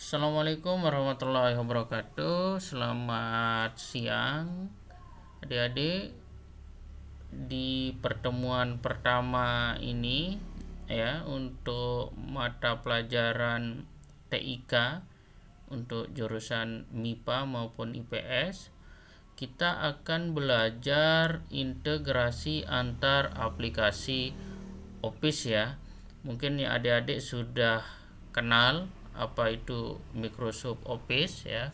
Assalamualaikum warahmatullahi wabarakatuh. Selamat siang adik-adik. Di pertemuan pertama ini ya, untuk mata pelajaran TIK untuk jurusan MIPA maupun IPS, kita akan belajar integrasi antar aplikasi Office ya. Mungkin ya adik-adik sudah kenal apa itu Microsoft Office ya,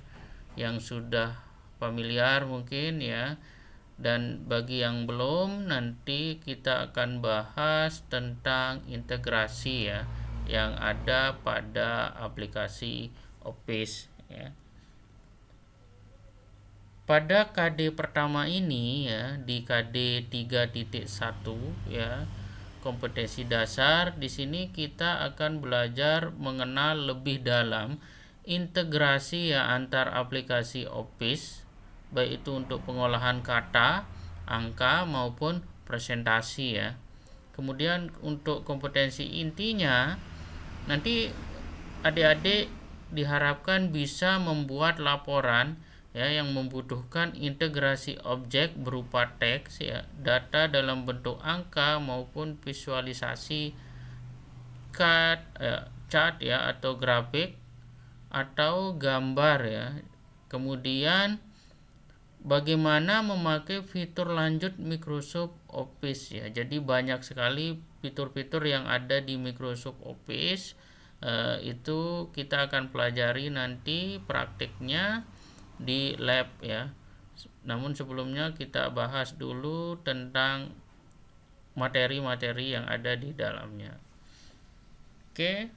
yang sudah familiar mungkin ya. Dan bagi yang belum, nanti kita akan bahas tentang integrasi ya yang ada pada aplikasi Office ya. Pada KD pertama ini ya, di KD 3.1 ya, kompetensi dasar, di sini kita akan belajar mengenal lebih dalam integrasi ya antar aplikasi Office, baik itu untuk pengolahan kata, angka maupun presentasi ya. Kemudian untuk kompetensi intinya, nanti adik-adik diharapkan bisa membuat laporan ya yang membutuhkan integrasi objek berupa teks ya, data dalam bentuk angka maupun visualisasi chart ya atau grafik atau gambar ya. Kemudian bagaimana memakai fitur lanjut Microsoft Office ya. Jadi banyak sekali fitur-fitur yang ada di Microsoft Office. Itu kita akan pelajari nanti praktiknya di lab ya. Namun sebelumnya kita bahas dulu tentang materi-materi yang ada di dalamnya. Oke.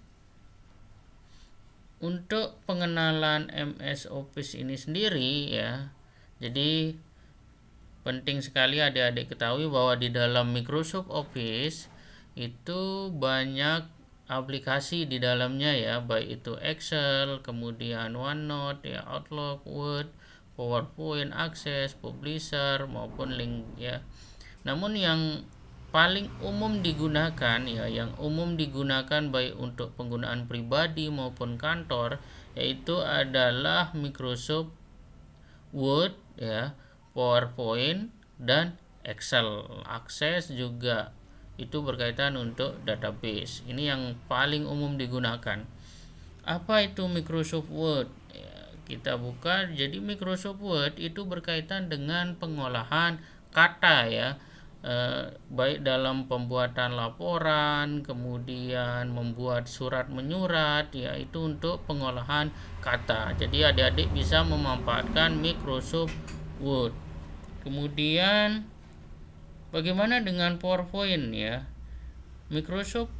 Untuk pengenalan MS Office ini sendiri ya, jadi penting sekali adik-adik ketahui bahwa di dalam Microsoft Office itu banyak aplikasi di dalamnya ya, baik itu Excel, kemudian OneNote ya, Outlook, Word, PowerPoint, Access, Publisher maupun link ya. Namun yang paling umum digunakan ya, yang umum digunakan baik untuk penggunaan pribadi maupun kantor, yaitu adalah Microsoft Word ya, PowerPoint dan Excel. Access juga itu berkaitan untuk database. Ini yang paling umum digunakan. Apa itu Microsoft Word? Ya, kita buka. Jadi Microsoft Word itu berkaitan dengan pengolahan kata ya, baik dalam pembuatan laporan, kemudian membuat surat menyurat ya, itu untuk pengolahan kata. Jadi adik-adik bisa memanfaatkan Microsoft Word. Kemudian bagaimana dengan PowerPoint ya? Microsoft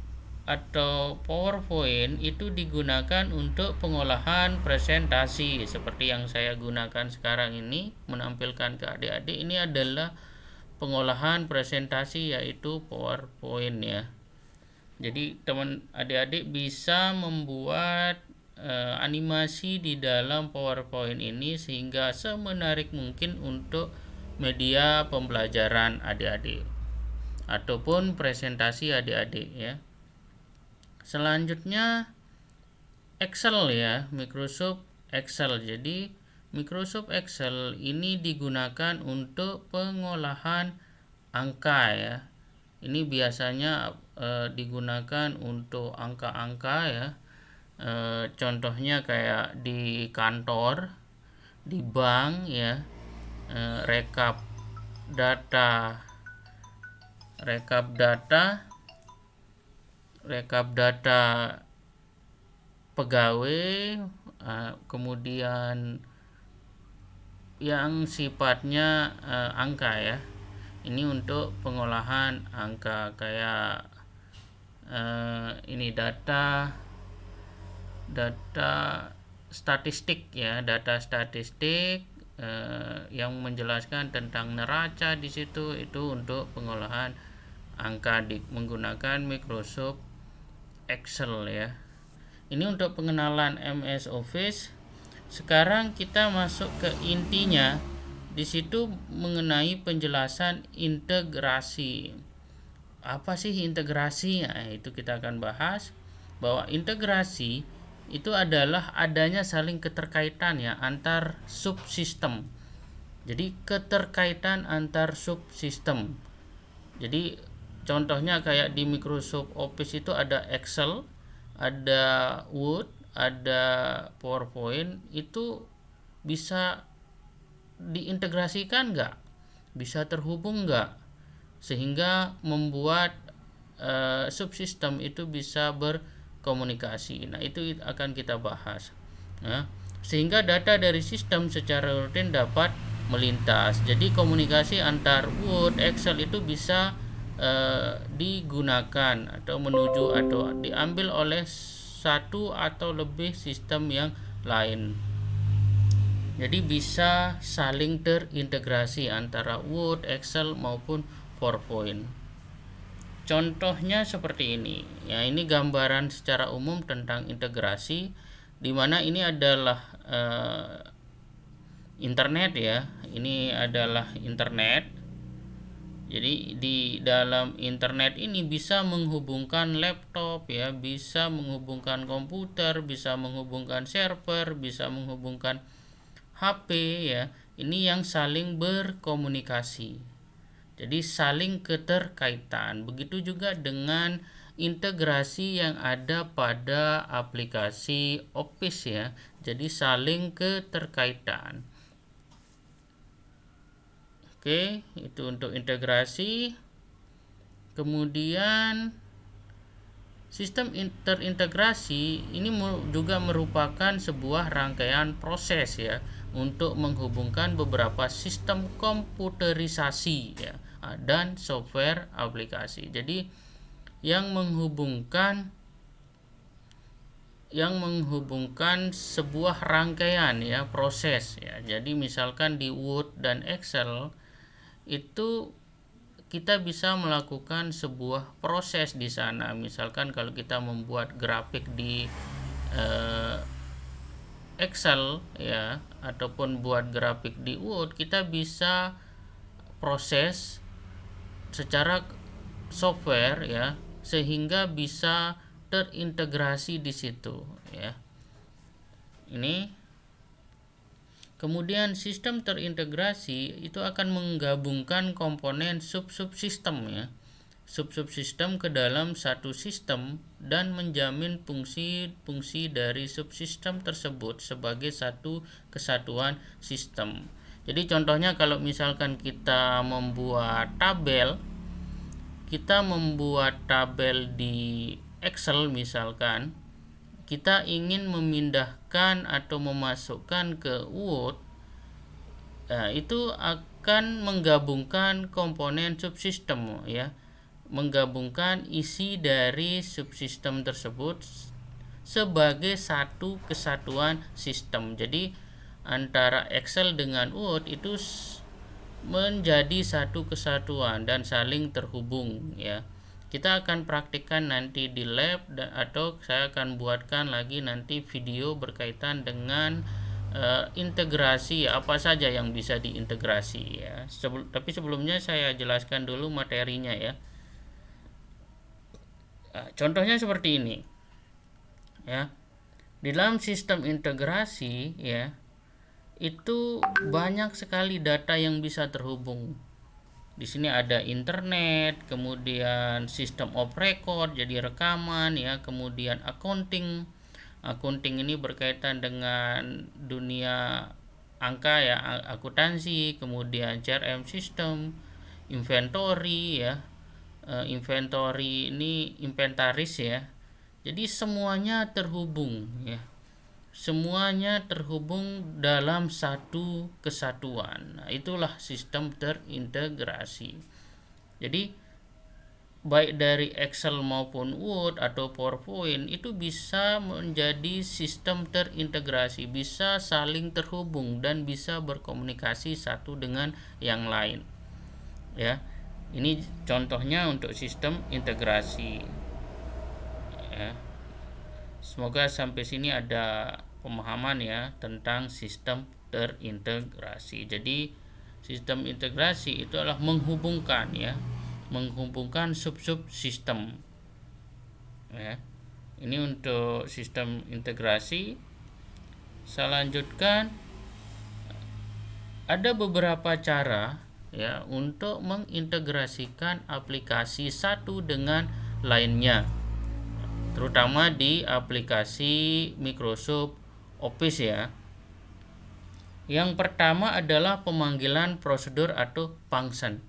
atau PowerPoint itu digunakan untuk pengolahan presentasi seperti yang saya gunakan sekarang ini, menampilkan ke adik-adik. Ini adalah pengolahan presentasi yaitu PowerPoint ya. Jadi teman adik-adik bisa membuat animasi di dalam PowerPoint ini sehingga semenarik mungkin untuk media pembelajaran adik-adik ataupun presentasi adik-adik ya. Selanjutnya Excel ya, Microsoft Excel. Jadi Microsoft Excel ini digunakan untuk pengolahan angka ya. Ini biasanya digunakan untuk angka-angka ya. Contohnya kayak di kantor, di bank ya, rekap data pegawai, kemudian yang sifatnya angka ya. Ini untuk pengolahan angka kayak ini data statistik ya, data statistik yang menjelaskan tentang neraca di situ, itu untuk pengolahan angka menggunakan Microsoft Excel ya. Ini untuk pengenalan MS Office. Sekarang kita masuk ke intinya. Di situ mengenai penjelasan integrasi. Apa sih integrasi? Nah, itu kita akan bahas bahwa integrasi itu adalah adanya saling keterkaitan ya antar subsistem. Jadi keterkaitan antar subsistem. Jadi contohnya kayak di Microsoft Office itu ada Excel, ada Word, ada PowerPoint, itu bisa diintegrasikan nggak? Bisa terhubung nggak? Sehingga membuat subsistem itu bisa berkomunikasi. Nah, itu akan kita bahas. Nah, sehingga data dari sistem secara rutin dapat melintas. Jadi komunikasi antar Word, Excel itu bisa digunakan atau menuju atau diambil oleh satu atau lebih sistem yang lain. Jadi bisa saling terintegrasi antara Word, Excel maupun PowerPoint. Contohnya seperti ini. Ya, ini gambaran secara umum tentang integrasi, di mana ini adalah internet ya. Ini adalah internet. Jadi di dalam internet ini bisa menghubungkan laptop ya, bisa menghubungkan komputer, bisa menghubungkan server, bisa menghubungkan HP ya. Ini yang saling berkomunikasi. Jadi saling keterkaitan. Begitu juga dengan integrasi yang ada pada aplikasi Office ya. Jadi saling keterkaitan. Oke, itu untuk integrasi. Kemudian sistem terintegrasi ini juga merupakan sebuah rangkaian proses ya untuk menghubungkan beberapa sistem komputerisasi ya dan software aplikasi. Jadi yang menghubungkan sebuah rangkaian ya proses ya. Jadi misalkan di Word dan Excel itu kita bisa melakukan sebuah proses di sana. Misalkan kalau kita membuat grafik di Excel ya ataupun buat grafik di Word, kita bisa proses secara software ya sehingga bisa terintegrasi di situ ya. Ini kemudian sistem terintegrasi itu akan menggabungkan komponen sub-subsistem ya. Sub-subsistem ke dalam satu sistem dan menjamin fungsi-fungsi dari subsistem tersebut sebagai satu kesatuan sistem. Jadi contohnya kalau misalkan kita membuat tabel di Excel misalkan, kita ingin memindahkan atau memasukkan ke Word, itu akan menggabungkan komponen subsistem ya, menggabungkan isi dari subsistem tersebut sebagai satu kesatuan sistem. Jadi antara Excel dengan Word itu menjadi satu kesatuan dan saling terhubung ya. Kita akan praktikkan nanti di lab atau saya akan buatkan lagi nanti video berkaitan dengan integrasi apa saja yang bisa diintegrasi ya. Tapi sebelumnya saya jelaskan dulu materinya ya. Contohnya seperti ini ya. Di dalam sistem integrasi ya, itu banyak sekali data yang bisa terhubung. Di sini ada internet, kemudian sistem of record, jadi rekaman ya, kemudian accounting. Accounting ini berkaitan dengan dunia angka ya, akuntansi, kemudian CRM system, inventory ya. Inventory ini inventaris ya. Jadi semuanya terhubung ya. Semuanya terhubung dalam satu kesatuan. Nah, itulah sistem terintegrasi. Jadi baik dari Excel maupun Word atau PowerPoint itu bisa menjadi sistem terintegrasi, bisa saling terhubung dan bisa berkomunikasi satu dengan yang lain. Ya. Ini contohnya untuk sistem integrasi. Ya. Semoga sampai sini ada pemahaman ya tentang sistem terintegrasi. Jadi sistem integrasi itu adalah menghubungkan ya, menghubungkan sub-sub sistem ya. Ini untuk sistem integrasi. Saya lanjutkan, ada beberapa cara ya untuk mengintegrasikan aplikasi satu dengan lainnya, terutama di aplikasi Microsoft Office ya. Yang pertama adalah pemanggilan prosedur atau function.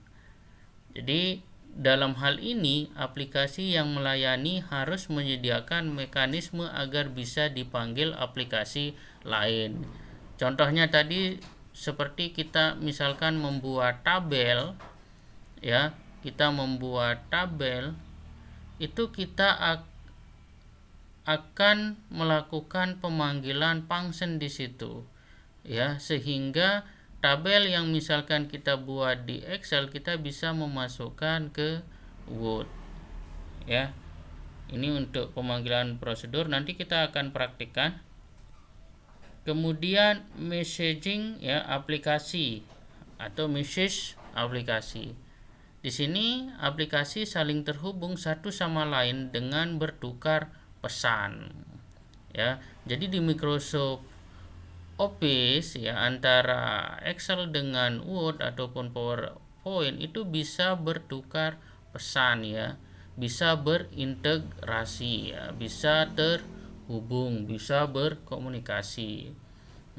Jadi dalam hal ini aplikasi yang melayani harus menyediakan mekanisme agar bisa dipanggil aplikasi lain. Contohnya tadi seperti kita misalkan membuat tabel ya, kita membuat tabel itu kita akan melakukan pemanggilan function di situ ya, sehingga tabel yang misalkan kita buat di Excel kita bisa memasukkan ke Word ya. Ini untuk pemanggilan prosedur, nanti kita akan praktikkan. Kemudian messaging ya, aplikasi atau message aplikasi. Di sini aplikasi saling terhubung satu sama lain dengan bertukar pesan ya. Jadi di Microsoft Office ya, antara Excel dengan Word ataupun PowerPoint itu bisa bertukar pesan ya, bisa berintegrasi ya, bisa terhubung, bisa berkomunikasi.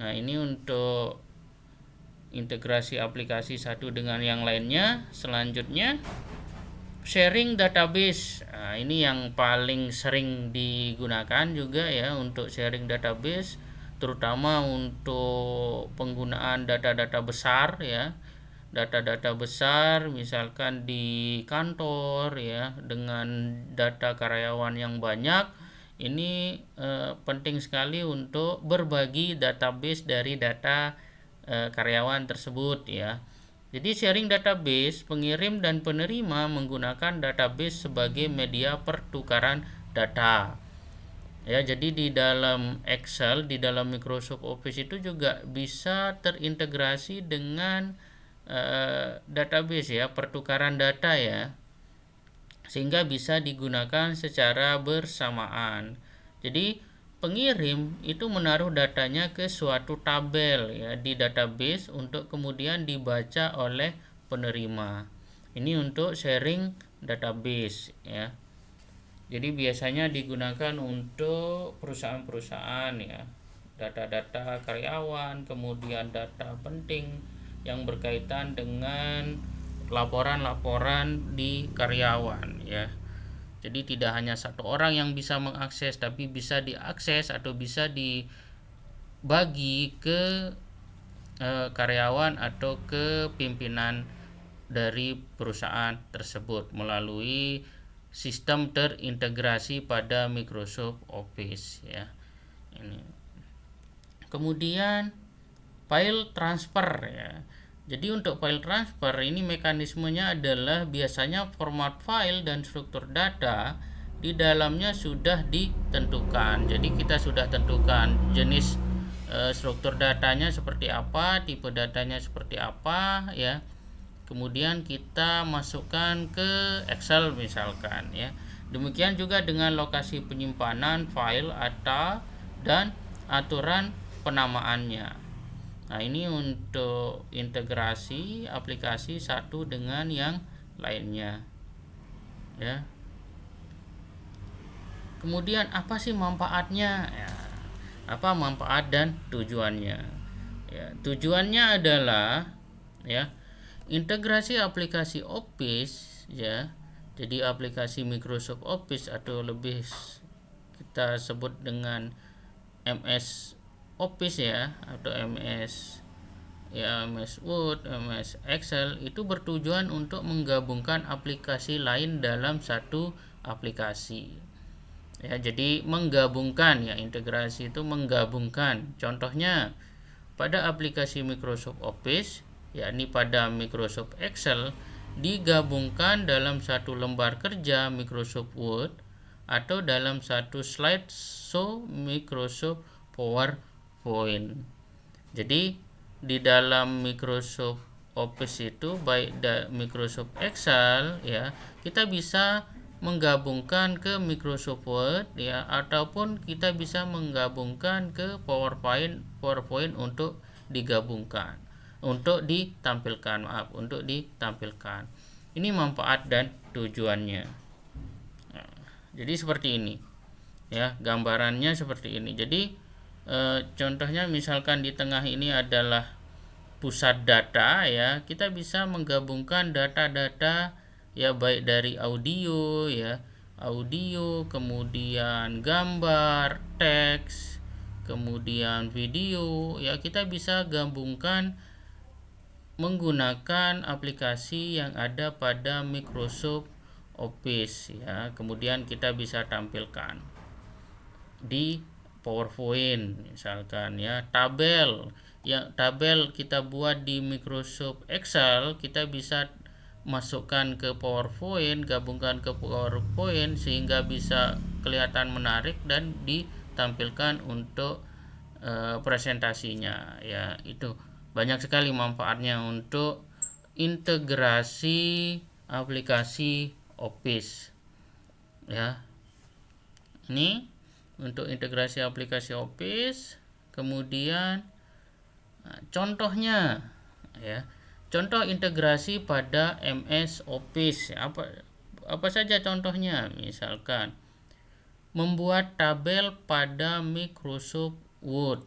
Nah, ini untuk integrasi aplikasi satu dengan yang lainnya. Selanjutnya sharing database. Nah, ini yang paling sering digunakan juga ya untuk sharing database, terutama untuk penggunaan data-data besar ya. Data-data besar misalkan di kantor ya, dengan data karyawan yang banyak. Ini penting sekali untuk berbagi database dari data karyawan tersebut ya. Jadi sharing database, pengirim dan penerima menggunakan database sebagai media pertukaran data. Ya, jadi di dalam Excel, di dalam Microsoft Office itu juga bisa terintegrasi dengan database ya, pertukaran data ya, sehingga bisa digunakan secara bersamaan. Jadi pengirim itu menaruh datanya ke suatu tabel ya di database untuk kemudian dibaca oleh penerima. Ini untuk sharing database ya. Jadi biasanya digunakan untuk perusahaan-perusahaan ya, data-data karyawan, kemudian data penting yang berkaitan dengan laporan-laporan di karyawan ya. Jadi tidak hanya satu orang yang bisa mengakses, tapi bisa diakses atau bisa dibagi ke karyawan atau ke pimpinan dari perusahaan tersebut melalui sistem terintegrasi pada Microsoft Office ya. Ini. Kemudian file transfer ya. Jadi untuk file transfer ini mekanismenya adalah biasanya format file dan struktur data di dalamnya sudah ditentukan. Jadi kita sudah tentukan jenis struktur datanya seperti apa, tipe datanya seperti apa ya. Kemudian kita masukkan ke Excel misalkan ya. Demikian juga dengan lokasi penyimpanan file atau dan aturan penamaannya. Nah, ini untuk integrasi aplikasi satu dengan yang lainnya ya. Kemudian apa sih manfaatnya ya? Apa manfaat dan tujuannya ya? Tujuannya adalah ya, integrasi aplikasi Office ya. Jadi aplikasi Microsoft Office atau lebih kita sebut dengan MS Office ya, atau MS ya, MS Word, MS Excel itu bertujuan untuk menggabungkan aplikasi lain dalam satu aplikasi. Ya, jadi menggabungkan ya, integrasi itu menggabungkan. Contohnya pada aplikasi Microsoft Office, yakni pada Microsoft Excel digabungkan dalam satu lembar kerja Microsoft Word atau dalam satu slide show Microsoft PowerPoint. Jadi di dalam Microsoft Office itu baik Microsoft Excel ya, kita bisa menggabungkan ke Microsoft Word ya, ataupun kita bisa menggabungkan ke PowerPoint untuk digabungkan, untuk ditampilkan. Ini manfaat dan tujuannya. Nah, jadi seperti ini ya, gambarannya seperti ini. Jadi contohnya misalkan di tengah ini adalah pusat data ya, kita bisa menggabungkan data-data ya, baik dari audio, kemudian gambar, teks, kemudian video ya, kita bisa gabungkan menggunakan aplikasi yang ada pada Microsoft Office ya. Kemudian kita bisa tampilkan di PowerPoint misalkan ya, tabel kita buat di Microsoft Excel, kita bisa masukkan ke PowerPoint, gabungkan ke PowerPoint sehingga bisa kelihatan menarik dan ditampilkan untuk presentasinya ya. Itu banyak sekali manfaatnya untuk integrasi aplikasi Office ya. Ini untuk integrasi aplikasi Office. Kemudian contohnya ya, contoh integrasi pada MS Office apa saja contohnya, misalkan membuat tabel pada Microsoft Word.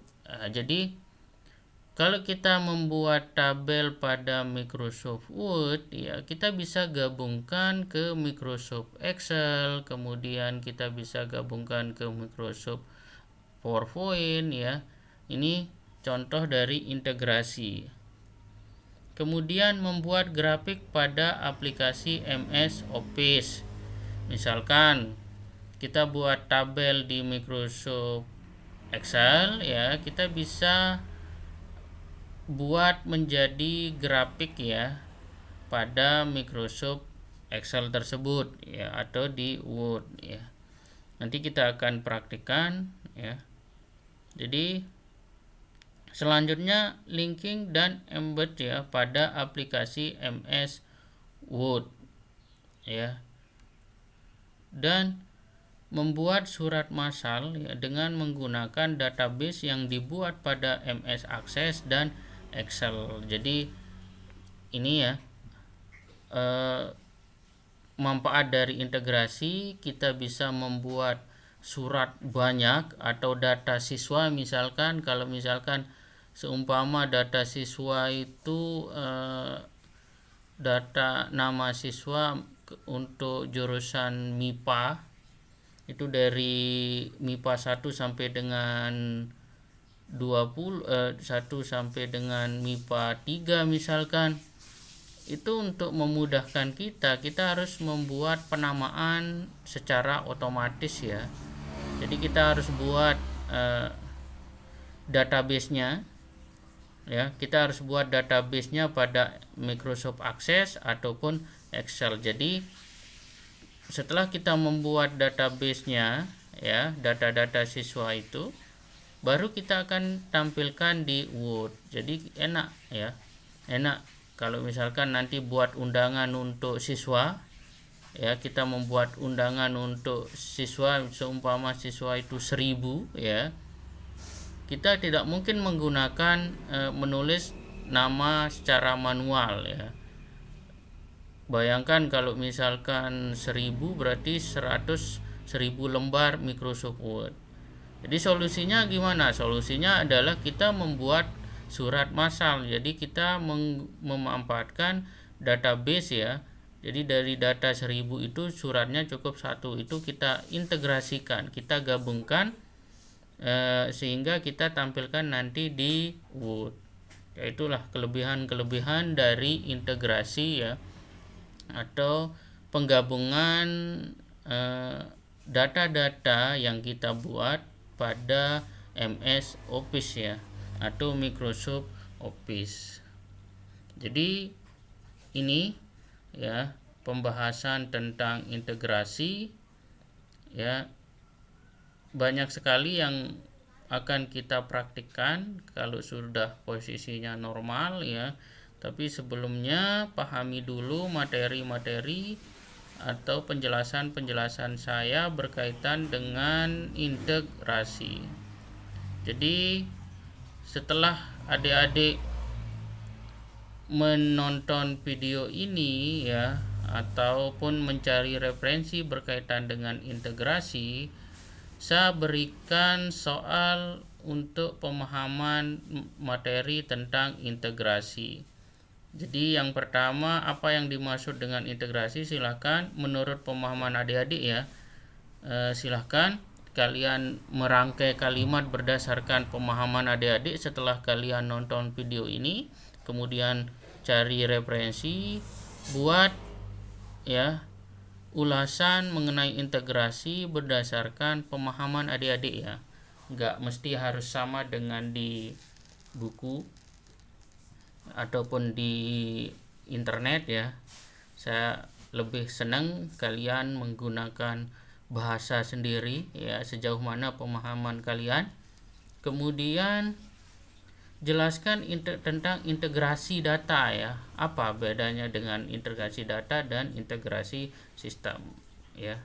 Jadi kalau kita membuat tabel pada Microsoft Word ya, kita bisa gabungkan ke Microsoft Excel, kemudian kita bisa gabungkan ke Microsoft PowerPoint ya. Ini contoh dari integrasi. Kemudian membuat grafik pada aplikasi MS Office. Misalkan kita buat tabel di Microsoft Excel ya, kita bisa buat menjadi grafik ya pada Microsoft Excel tersebut ya, atau di Word ya. Nanti kita akan praktikkan ya. Jadi selanjutnya linking dan embed ya pada aplikasi MS Word ya. Dan membuat surat massal ya, dengan menggunakan database yang dibuat pada MS Access dan Excel. Jadi ini ya manfaat dari integrasi, kita bisa membuat surat banyak atau data siswa. Misalkan kalau misalkan seumpama data siswa itu data nama siswa untuk jurusan MIPA itu dari MIPA 1 sampai dengan 1 sampai dengan MIPA 3 misalkan. Itu untuk memudahkan kita harus membuat penamaan secara otomatis ya. Jadi kita harus buat database-nya ya. Kita harus buat database-nya pada Microsoft Access ataupun Excel. Jadi setelah kita membuat database-nya ya, data-data siswa itu, baru kita akan tampilkan di Word. Jadi enak ya, enak kalau misalkan nanti buat undangan untuk siswa ya, kita membuat undangan untuk siswa, seumpama siswa itu 1000 ya, kita tidak mungkin menggunakan menulis nama secara manual ya. Bayangkan kalau misalkan 1000 berarti 1000 lembar Microsoft Word. Jadi solusinya gimana? Solusinya adalah kita membuat surat massal. Jadi kita memanfaatkan database ya. Jadi dari data 1000 itu suratnya cukup 1. Itu kita integrasikan, kita gabungkan sehingga kita tampilkan nanti di Word. Ya, itulah kelebihan-kelebihan dari integrasi ya, atau penggabungan data-data yang kita buat pada MS Office ya, atau Microsoft Office. Jadi ini ya pembahasan tentang integrasi ya. Banyak sekali yang akan kita praktikkan kalau sudah posisinya normal ya. Tapi sebelumnya pahami dulu materi-materi atau penjelasan-penjelasan saya berkaitan dengan integrasi. Jadi setelah adik-adik menonton video ini ya, ataupun mencari referensi berkaitan dengan integrasi, saya berikan soal untuk pemahaman materi tentang integrasi. Jadi yang pertama, apa yang dimaksud dengan integrasi? Silahkan menurut pemahaman adik-adik ya, silahkan kalian merangkai kalimat berdasarkan pemahaman adik-adik setelah kalian nonton video ini, kemudian cari referensi, buat ya ulasan mengenai integrasi berdasarkan pemahaman adik-adik ya. Nggak mesti harus sama dengan di buku ataupun di internet ya. Saya lebih senang kalian menggunakan bahasa sendiri ya, sejauh mana pemahaman kalian. Kemudian jelaskan tentang integrasi data ya, apa bedanya dengan integrasi data dan integrasi sistem ya.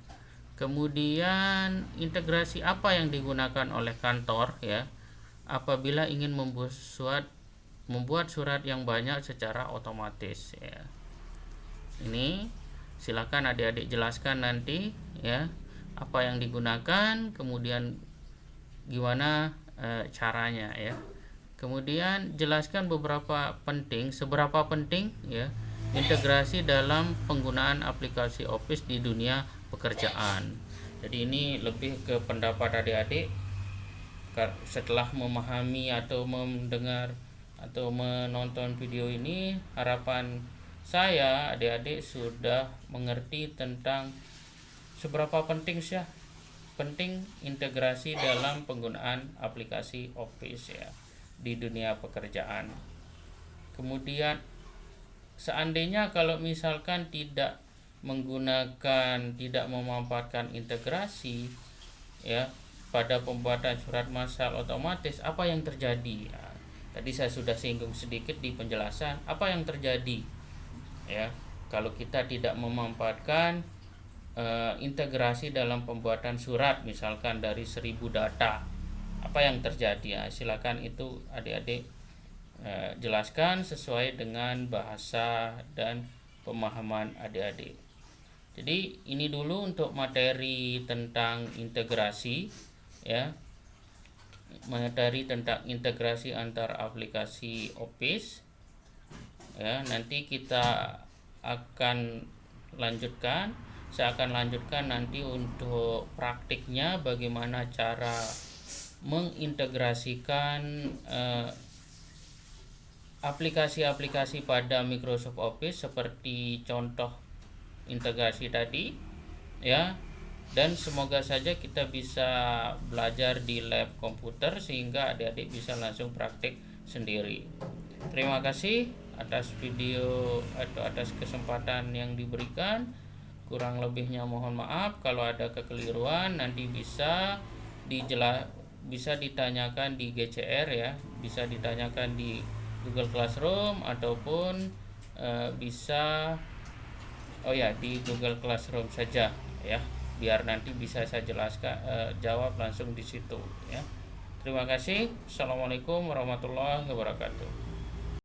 Kemudian integrasi apa yang digunakan oleh kantor ya apabila ingin membuat surat yang banyak secara otomatis ya. Ini silakan adik-adik jelaskan nanti ya, apa yang digunakan, kemudian gimana caranya ya. Kemudian jelaskan seberapa penting ya integrasi dalam penggunaan aplikasi Office di dunia pekerjaan. Jadi ini lebih ke pendapat adik-adik setelah memahami atau mendengar atau menonton video ini. Harapan saya adik-adik sudah mengerti tentang seberapa penting integrasi dalam penggunaan aplikasi Office ya di dunia pekerjaan. Kemudian seandainya kalau misalkan tidak memanfaatkan integrasi ya pada pembuatan surat massal otomatis, apa yang terjadi ya, tadi saya sudah singgung sedikit di penjelasan apa yang terjadi ya kalau kita tidak memanfaatkan integrasi dalam pembuatan surat, misalkan dari 1000 data, apa yang terjadi ya. Silakan itu adik-adik jelaskan sesuai dengan bahasa dan pemahaman adik-adik. Jadi ini dulu untuk materi tentang integrasi ya, materi tentang integrasi antar aplikasi Office ya. Nanti kita akan lanjutkan, saya akan lanjutkan nanti untuk praktiknya, bagaimana cara mengintegrasikan aplikasi-aplikasi pada Microsoft Office seperti contoh integrasi tadi ya. Dan semoga saja kita bisa belajar di lab komputer sehingga adik-adik bisa langsung praktik sendiri. Terima kasih atas video atau atas kesempatan yang diberikan. Kurang lebihnya mohon maaf. Kalau ada kekeliruan nanti bisa ditanyakan di GCR ya, bisa ditanyakan di Google Classroom ataupun di Google Classroom saja ya, biar nanti bisa saya jelaskan jawab langsung di situ ya. Terima kasih. Assalamualaikum warahmatullahi wabarakatuh.